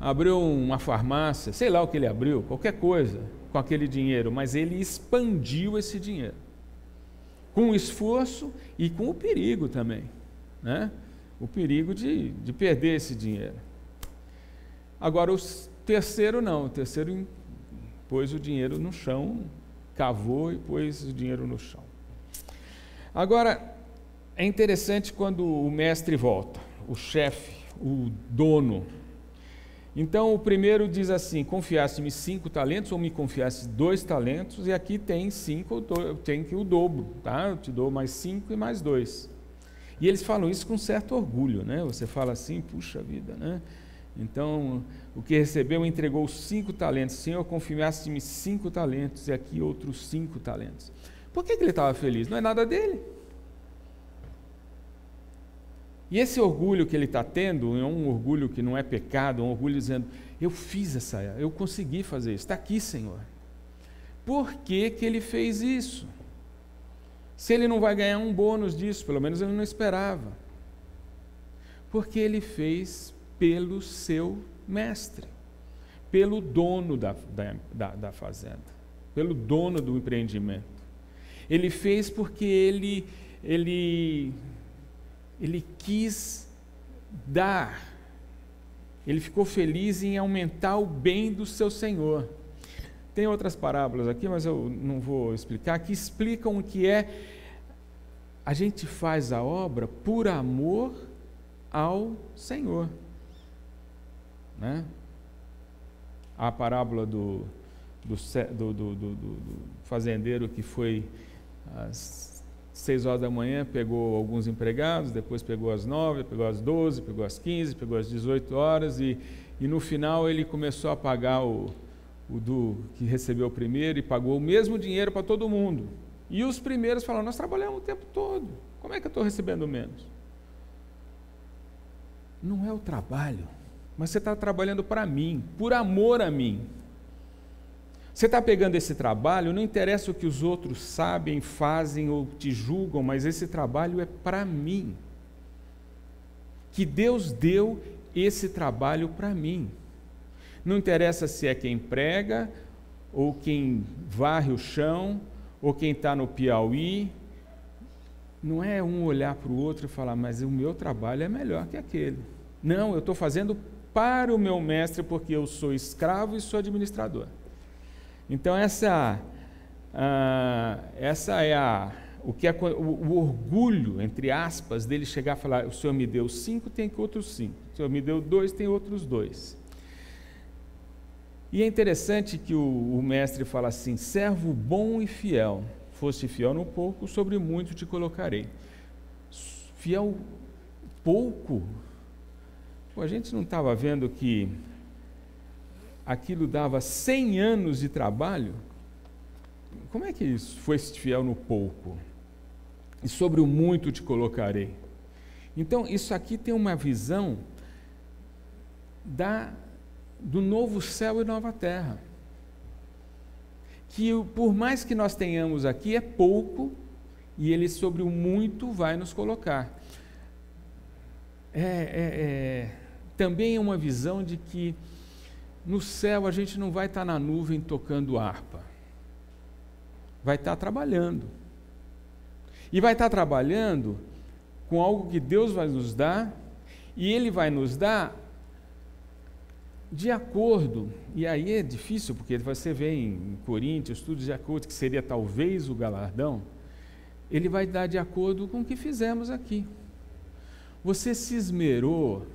abriu uma farmácia, sei lá o que ele abriu, qualquer coisa com aquele dinheiro, mas ele expandiu esse dinheiro. Com o esforço e com o perigo também, né? O perigo de perder esse dinheiro. Agora, o terceiro não, o terceiro pôs o dinheiro no chão, cavou e pôs o dinheiro no chão. Agora, é interessante quando o mestre volta, o chefe, o dono. Então, o primeiro diz assim: confiaste-me 5 talentos ou me confiaste 2 talentos, e aqui tem 5, tem que o dobro, tá? Eu te dou mais 5 e mais 2. E eles falam isso com certo orgulho, né? Você fala assim, puxa vida, né? Então, o que recebeu entregou 5 talentos. Senhor, confiaste-me 5 talentos, e aqui outros 5 talentos. Por que ele estava feliz? Não é nada dele. E esse orgulho que ele está tendo é um orgulho que não é pecado, é um orgulho dizendo: eu consegui fazer isso, está aqui, Senhor. Por que que ele fez isso? Se ele não vai ganhar um bônus disso, pelo menos ele não esperava. Porque ele fez pelo seu mestre, pelo dono da fazenda, pelo dono do empreendimento. Ele fez porque ele quis dar, ele ficou feliz em aumentar o bem do seu Senhor. Tem outras parábolas aqui, mas eu não vou explicar, que explicam o que é a gente faz a obra por amor ao Senhor, né? A parábola do fazendeiro que foi às 6 horas da manhã, pegou alguns empregados, depois pegou às 9, pegou às 12, pegou às 15, pegou às 18 horas e no final ele começou a pagar o que recebeu primeiro e pagou o mesmo dinheiro para todo mundo. E os primeiros falaram: nós trabalhamos o tempo todo, como é que eu estou recebendo menos? Não é o trabalho, mas você está trabalhando para mim, por amor a mim. Você está pegando esse trabalho, não interessa o que os outros sabem, fazem ou te julgam, mas esse trabalho é para mim. Que Deus deu esse trabalho para mim. Não interessa se é quem prega, ou quem varre o chão, ou quem está no Piauí. Não é um olhar para o outro e falar: mas o meu trabalho é melhor que aquele. Não, eu estou fazendo para o meu mestre, porque eu sou escravo e sou administrador. Então essa é o orgulho, entre aspas, dele chegar a falar: o Senhor me deu 5, tem outros 5. O Senhor me deu 2, tem outros 2. E é interessante que o mestre fala assim: servo bom e fiel, foste fiel no pouco, sobre muito te colocarei. Fiel pouco? Pô, a gente não estava vendo que aquilo dava 100 anos de trabalho? Como é que isso? Foste fiel no pouco, e sobre o muito te colocarei. Então, isso aqui tem uma visão do novo céu e nova terra, que por mais que nós tenhamos aqui, é pouco, e Ele sobre o muito vai nos colocar. Também é uma visão de que no céu a gente não vai estar na nuvem tocando harpa, vai estar trabalhando, e vai estar trabalhando com algo que Deus vai nos dar, e Ele vai nos dar de acordo, e aí é difícil, porque você vê em Coríntios, tudo de acordo, que seria talvez o galardão, Ele vai dar de acordo com o que fizemos aqui. Você se esmerou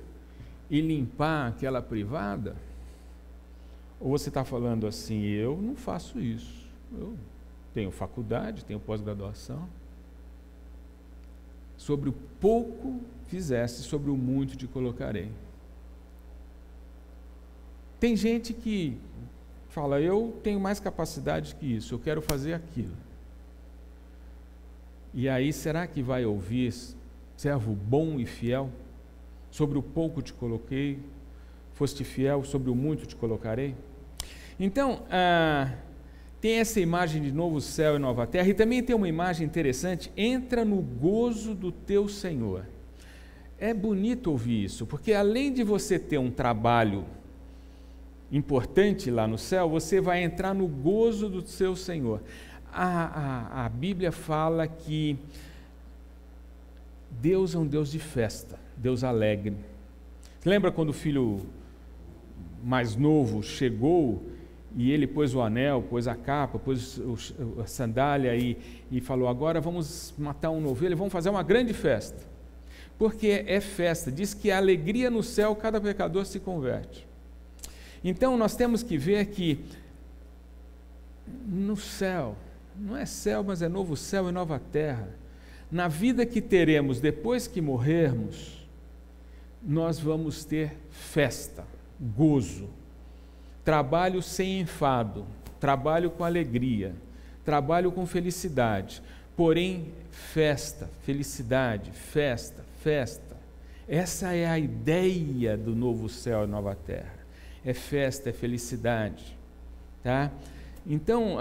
em limpar aquela privada? Ou você está falando assim: eu não faço isso, eu tenho faculdade, tenho pós-graduação. Sobre o pouco fizeste, sobre o muito te colocarei. Tem gente que fala: eu tenho mais capacidade que isso, eu quero fazer aquilo. E aí, será que vai ouvir: servo bom e fiel? Sobre o pouco te coloquei, foste fiel, sobre o muito te colocarei. Então, tem essa imagem de novo céu e nova terra, e também tem uma imagem interessante: entra no gozo do teu Senhor. É bonito ouvir isso, porque além de você ter um trabalho importante lá no céu, você vai entrar no gozo do seu Senhor. A Bíblia fala que Deus é um Deus de festa, Deus alegre. Lembra quando o filho mais novo chegou e ele pôs o anel, pôs a capa, pôs a sandália e falou: agora vamos matar um novilho, vamos fazer uma grande festa. Porque é festa, diz que a alegria no céu, cada pecador se converte. Então nós temos que ver que no céu, não é céu, mas é novo céu e nova terra. Na vida que teremos depois que morrermos, nós vamos ter festa, gozo, trabalho sem enfado, trabalho com alegria, trabalho com felicidade, porém festa, felicidade, festa, festa. Essa é a ideia do novo céu e nova terra. É festa, é felicidade, tá? Então,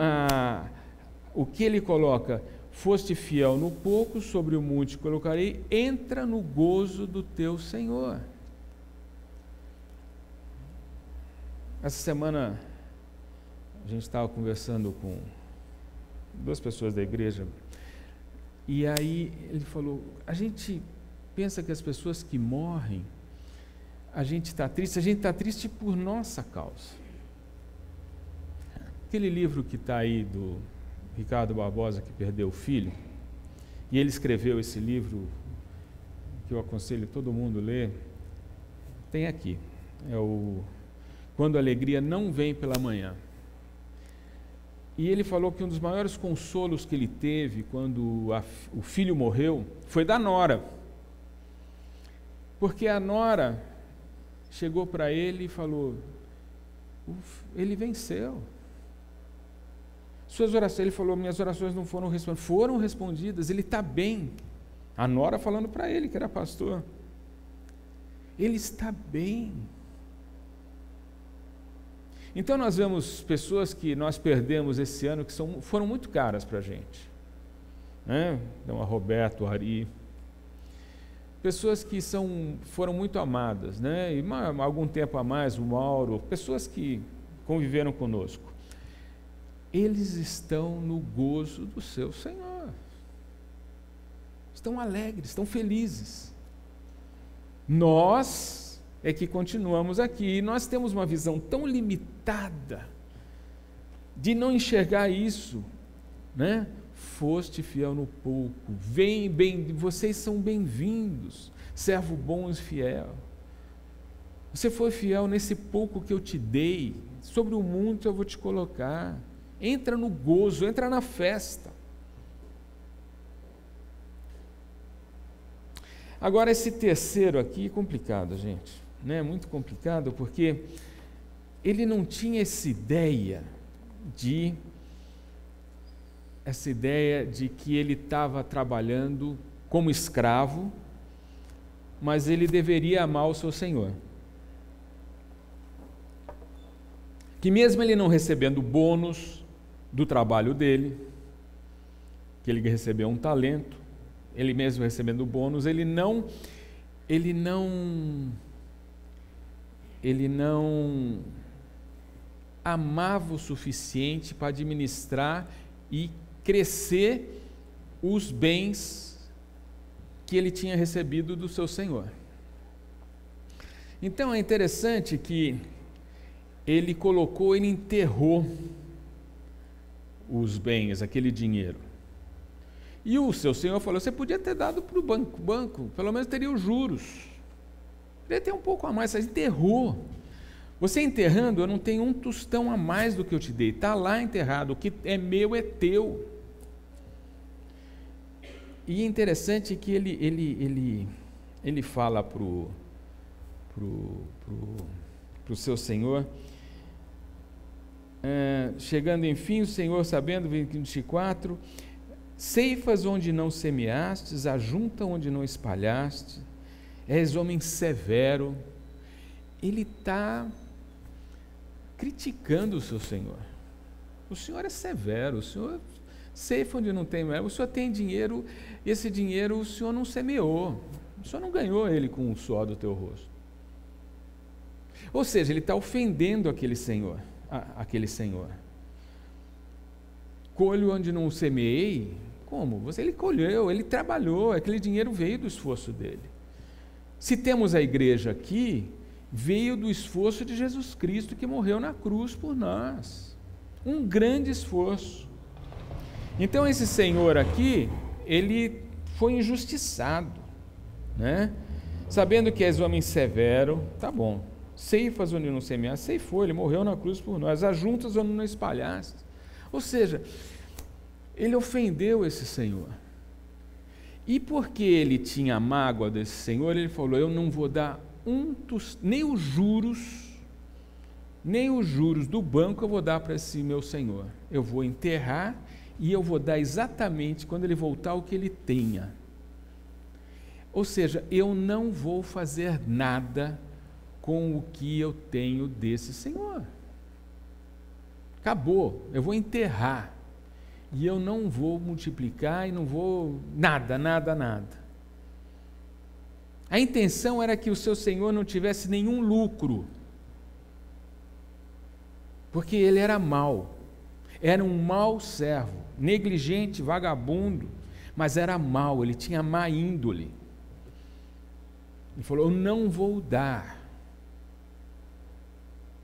o que ele coloca: foste fiel no pouco, sobre o muito te colocarei, entra no gozo do teu Senhor. Essa semana a gente estava conversando com 2 pessoas da igreja, e aí ele falou: a gente pensa que as pessoas que morrem, a gente está triste por nossa causa. Aquele livro que está aí do Ricardo Barbosa, que perdeu o filho, e ele escreveu esse livro, que eu aconselho todo mundo a ler, tem aqui, é o Quando a Alegria Não Vem pela Manhã. E ele falou que um dos maiores consolos que ele teve quando o filho morreu foi da nora. Porque a nora chegou para ele e falou: ele venceu. Suas orações, ele falou, minhas orações não foram respondidas. Foram respondidas, ele está bem. A nora falando para ele, que era pastor. Ele está bem. Então nós vemos pessoas que nós perdemos esse ano, que foram muito caras para a gente. Então, a Roberto, o Ari. Pessoas que foram muito amadas, né? E algum tempo a mais, o Mauro, pessoas que conviveram conosco. Eles estão no gozo do seu Senhor. Estão alegres, estão felizes. Nós é que continuamos aqui, e nós temos uma visão tão limitada de não enxergar isso, né? Foste fiel no pouco, vocês são bem-vindos, servo bom e fiel. Você foi fiel nesse pouco que eu te dei, sobre o muito eu vou te colocar. Entra no gozo, entra na festa. Agora, esse terceiro aqui é complicado, gente, né? Muito complicado, porque ele não tinha essa ideia de que ele estava trabalhando como escravo, mas ele deveria amar o seu Senhor. Que mesmo ele não recebendo bônus do trabalho dele, que ele recebeu um talento, ele mesmo recebendo bônus, ele não amava o suficiente para administrar e crescer os bens que ele tinha recebido do seu Senhor. Então é interessante que ele enterrou os bens, aquele dinheiro. E o seu Senhor falou: você podia ter dado para o banco, pelo menos teria os juros. Poderia ter um pouco a mais, mas enterrou. Você enterrando, eu não tenho um tostão a mais do que eu te dei, está lá enterrado, o que é meu é teu. E é interessante que ele fala para o seu Senhor, chegando enfim, o Senhor, sabendo, 24, ceifas onde não semeastes, ajunta onde não espalhaste, és homem severo. Ele está criticando o seu Senhor. O Senhor é severo, o Senhor ceifa onde não tem, o Senhor tem dinheiro, e esse dinheiro o Senhor não semeou, o Senhor não ganhou ele com o suor do teu rosto. Ou seja, ele está ofendendo aquele Senhor. Colho onde não semeei? Como? Ele colheu, ele trabalhou, aquele dinheiro veio do esforço dele. Se temos a igreja aqui, veio do esforço de Jesus Cristo, que morreu na cruz por nós. Um grande esforço. Então esse Senhor aqui, ele foi injustiçado, né? Sabendo que és homem severo, tá bom. Ceifas onde não semeaste, ceifou, ele morreu na cruz por nós. Ajuntas onde não espalhaste. Ou seja, ele ofendeu esse Senhor. E porque ele tinha mágoa desse Senhor, ele falou: eu não vou dar nem os juros do banco eu vou dar para esse meu Senhor. Eu vou enterrar e eu vou dar exatamente quando ele voltar o que ele tenha. Ou seja, eu não vou fazer nada com o que eu tenho desse Senhor. Acabou, eu vou enterrar. E eu não vou multiplicar e não vou nada. A intenção era que o seu Senhor não tivesse nenhum lucro, porque ele era mau, era um mau servo, negligente, vagabundo, mas era mau, ele tinha má índole. Ele falou: eu não vou dar.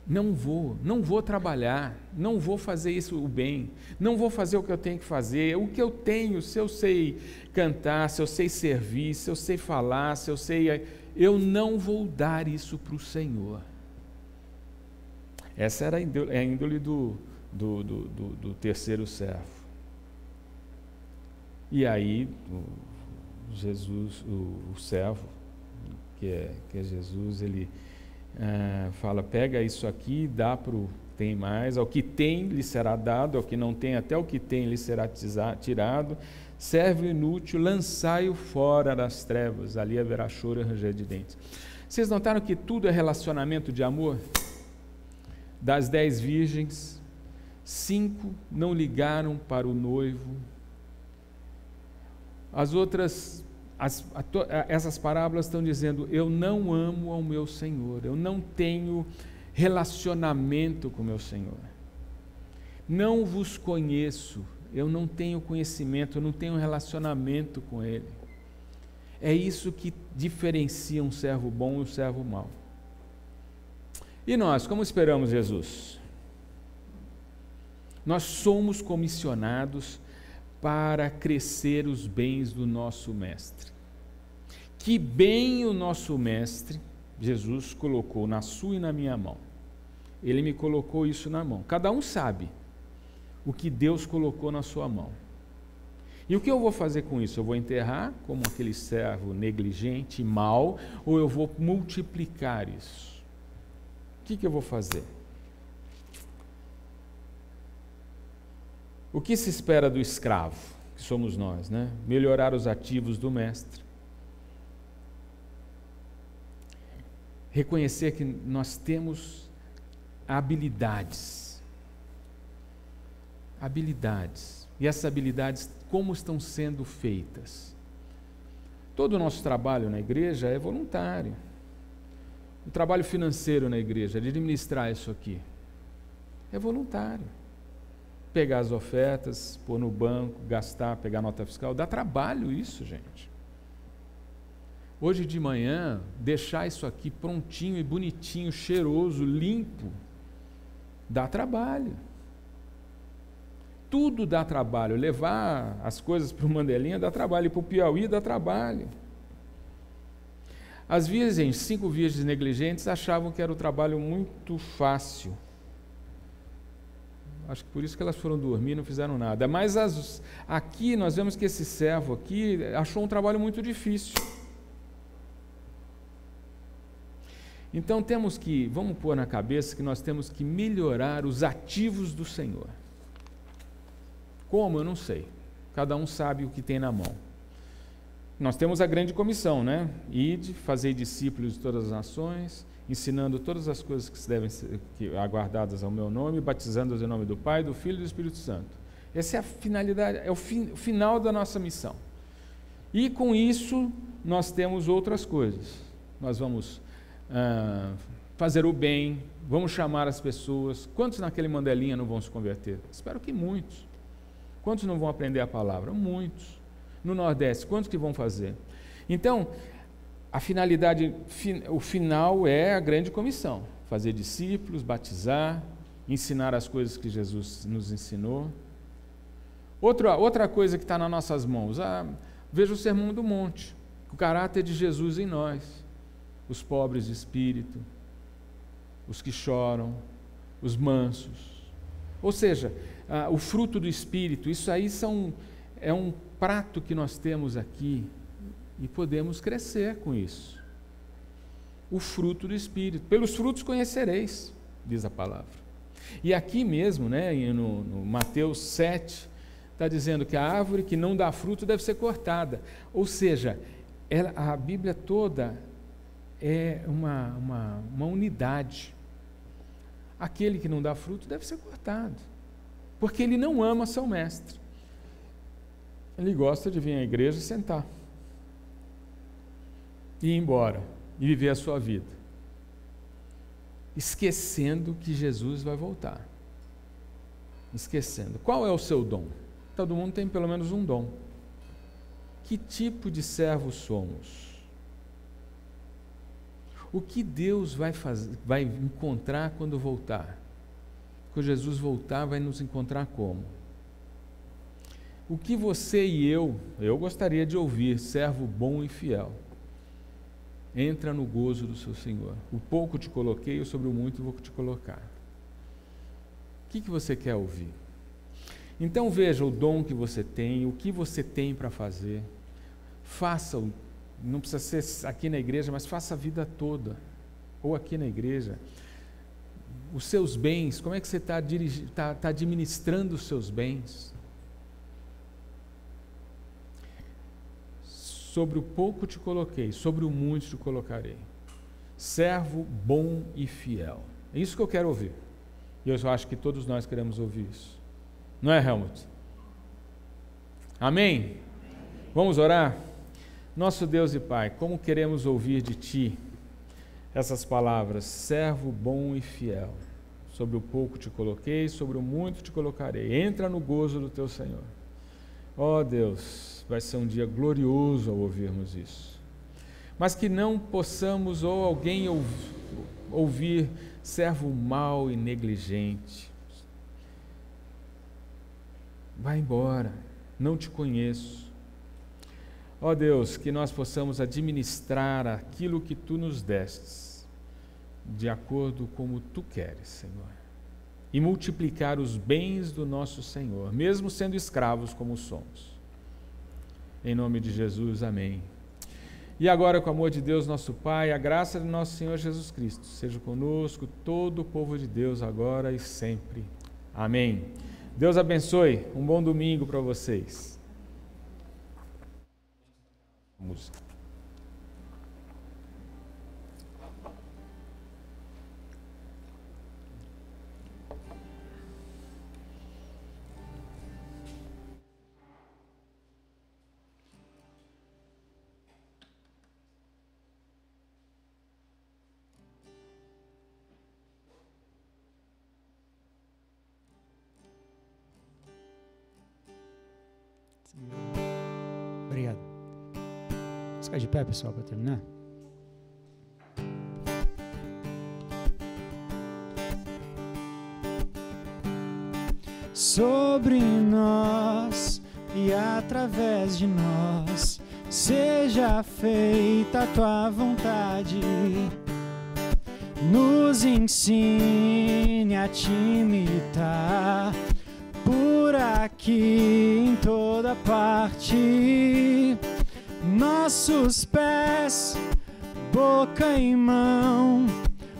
não vou trabalhar, não vou fazer isso o bem, não vou fazer o que eu tenho que fazer, o que eu tenho, se eu sei cantar, se eu sei servir, se eu sei falar, se eu sei, eu não vou dar isso para o Senhor. Essa era a índole do terceiro servo. E aí, Jesus, o servo, que é Jesus, ele fala, pega isso aqui, dá para o tem mais, ao que tem lhe será dado, ao que não tem, até o que tem lhe será tirado, servo inútil, lançai-o fora das trevas, ali haverá choro e ranger de dentes. Vocês notaram que tudo é relacionamento de amor? Das 10 virgens, 5 não ligaram para o noivo, as outras, essas parábolas estão dizendo, eu não amo ao meu Senhor, eu não tenho relacionamento com o meu Senhor, não vos conheço, eu não tenho conhecimento, eu não tenho relacionamento com Ele. É isso que diferencia um servo bom e um servo mau. E nós, como esperamos Jesus? Nós somos comissionados para crescer os bens do nosso Mestre. Que bem o nosso Mestre, Jesus, colocou na sua e na minha mão. Ele me colocou isso na mão. Cada um sabe o que Deus colocou na sua mão. E o que eu vou fazer com isso? Eu vou enterrar como aquele servo negligente, mau, ou eu vou multiplicar isso? O que eu vou fazer? O que se espera do escravo, que somos nós, né? Melhorar os ativos do mestre. Reconhecer que nós temos habilidades. E essas habilidades, como estão sendo feitas? Todo o nosso trabalho na igreja é voluntário. O trabalho financeiro na igreja, de administrar isso aqui, é voluntário. Pegar as ofertas, pôr no banco, gastar, pegar nota fiscal, dá trabalho isso, gente. Hoje de manhã, deixar isso aqui prontinho e bonitinho, cheiroso, limpo, dá trabalho. Tudo dá trabalho. Levar as coisas para o Mandelinha dá trabalho, e para o Piauí dá trabalho. As virgens, 5 virgens negligentes, achavam que era um trabalho muito fácil. Acho que por isso que elas foram dormir e não fizeram nada. Mas aqui nós vemos que esse servo aqui achou um trabalho muito difícil. Então vamos pôr na cabeça que nós temos que melhorar os ativos do Senhor. Como? Eu não sei. Cada um sabe o que tem na mão. Nós temos a grande comissão, né? Ide, fazei discípulos de todas as nações, ensinando todas as coisas que devem ser aguardadas ao meu nome, batizando-os em nome do Pai, do Filho e do Espírito Santo. Essa é a finalidade, é o final da nossa missão. E com isso, nós temos outras coisas. Nós vamos fazer o bem, vamos chamar as pessoas. Quantos naquele Mandelinha não vão se converter? Espero que muitos. Quantos não vão aprender a palavra? Muitos. No Nordeste, quantos que vão fazer? Então, a finalidade, o final é a grande comissão. Fazer discípulos, batizar, ensinar as coisas que Jesus nos ensinou. Outra coisa que está nas nossas mãos, veja o Sermão do Monte, o caráter de Jesus em nós. Os pobres de espírito, os que choram, os mansos. Ou seja, o fruto do Espírito, isso aí é um prato que nós temos aqui e podemos crescer com isso. O fruto do Espírito. Pelos frutos conhecereis, diz a palavra. E aqui mesmo, né, no Mateus 7, está dizendo que a árvore que não dá fruto deve ser cortada. Ou seja, a Bíblia toda é uma unidade. Aquele que não dá fruto deve ser cortado, porque ele não ama seu mestre. Ele gosta de vir à igreja e sentar, e ir embora, e viver a sua vida, esquecendo que Jesus vai voltar. Esquecendo. Qual é o seu dom? Todo mundo tem pelo menos um dom. Que tipo de servo somos? O que Deus vai encontrar quando voltar? Quando Jesus voltar, vai nos encontrar como? O que você e eu gostaria de ouvir, servo bom e fiel. Entra no gozo do seu Senhor. O pouco te coloquei, sobre o muito vou te colocar. O que você quer ouvir? Então veja o dom que você tem, o que você tem para fazer. Faça-o, não precisa ser aqui na igreja, mas faça a vida toda, ou aqui na igreja. Os seus bens, como é que você está administrando os seus bens? Sobre o pouco te coloquei, sobre o muito te colocarei. Servo bom e fiel. É isso que eu quero ouvir. E eu acho que todos nós queremos ouvir isso. Não é, Helmut? Amém? Vamos orar? Nosso Deus e Pai, como queremos ouvir de Ti essas palavras, servo bom e fiel. Sobre o pouco te coloquei, sobre o muito te colocarei. Entra no gozo do Teu Senhor. Ó Deus, vai ser um dia glorioso ao ouvirmos isso. Mas que não possamos, ou alguém ouvir, servo mau e negligente. Vai embora, não te conheço. Ó Deus, que nós possamos administrar aquilo que Tu nos destes, de acordo como Tu queres, Senhor, e multiplicar os bens do nosso Senhor, mesmo sendo escravos como somos. Em nome de Jesus, amém. E agora, com o amor de Deus, nosso Pai, a graça do nosso Senhor Jesus Cristo, seja conosco todo o povo de Deus, agora e sempre. Amém. Deus abençoe, um bom domingo para vocês. Música. Obrigado. Vamos ficar de pé, pessoal, para terminar. Sobre nós e através de nós, seja feita a Tua vontade. Nos ensine a Te imitar, por aqui em toda parte. Nossos pés, boca e mão,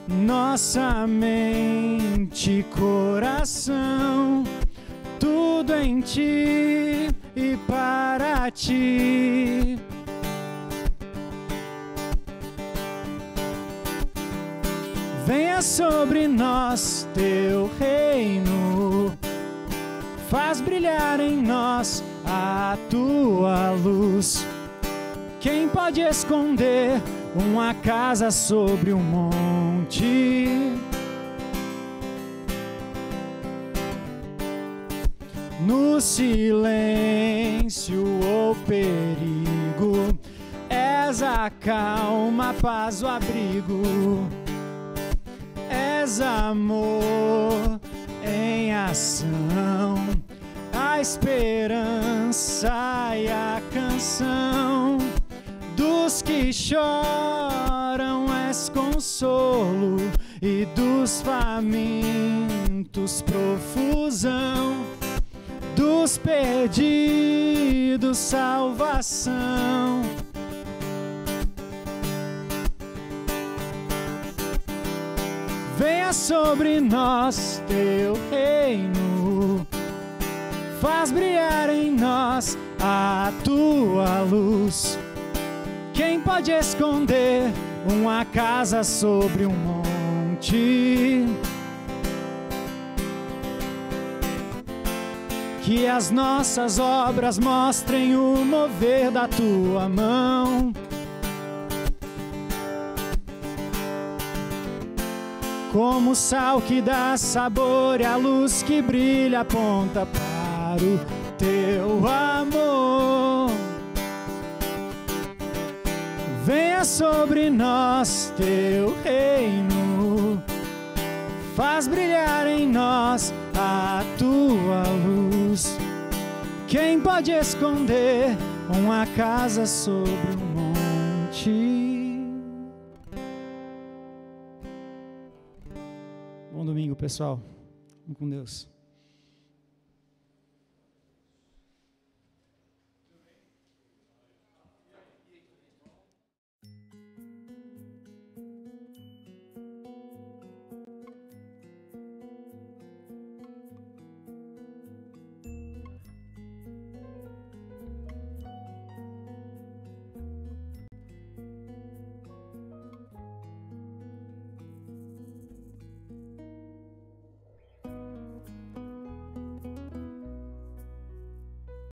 nossa mente, coração, tudo em Ti e para Ti. Venha sobre nós Teu reino, faz brilhar em nós a Tua luz. Quem pode esconder uma casa sobre um monte? No silêncio ou perigo, és a calma, a paz, o abrigo. És amor em ação, a esperança e a canção. Dos que choram és consolo, e dos famintos profusão, dos perdidos salvação. Venha sobre nós Teu reino, faz brilhar em nós a Tua luz. Quem pode esconder uma casa sobre um monte? Que as nossas obras mostrem o mover da Tua mão. Como o sal que dá sabor e a luz que brilha aponta para o Teu amor. Venha sobre nós teu reino, faz brilhar em nós a tua luz. Quem pode esconder uma casa sobre um monte? Bom domingo, pessoal. Vamos com Deus.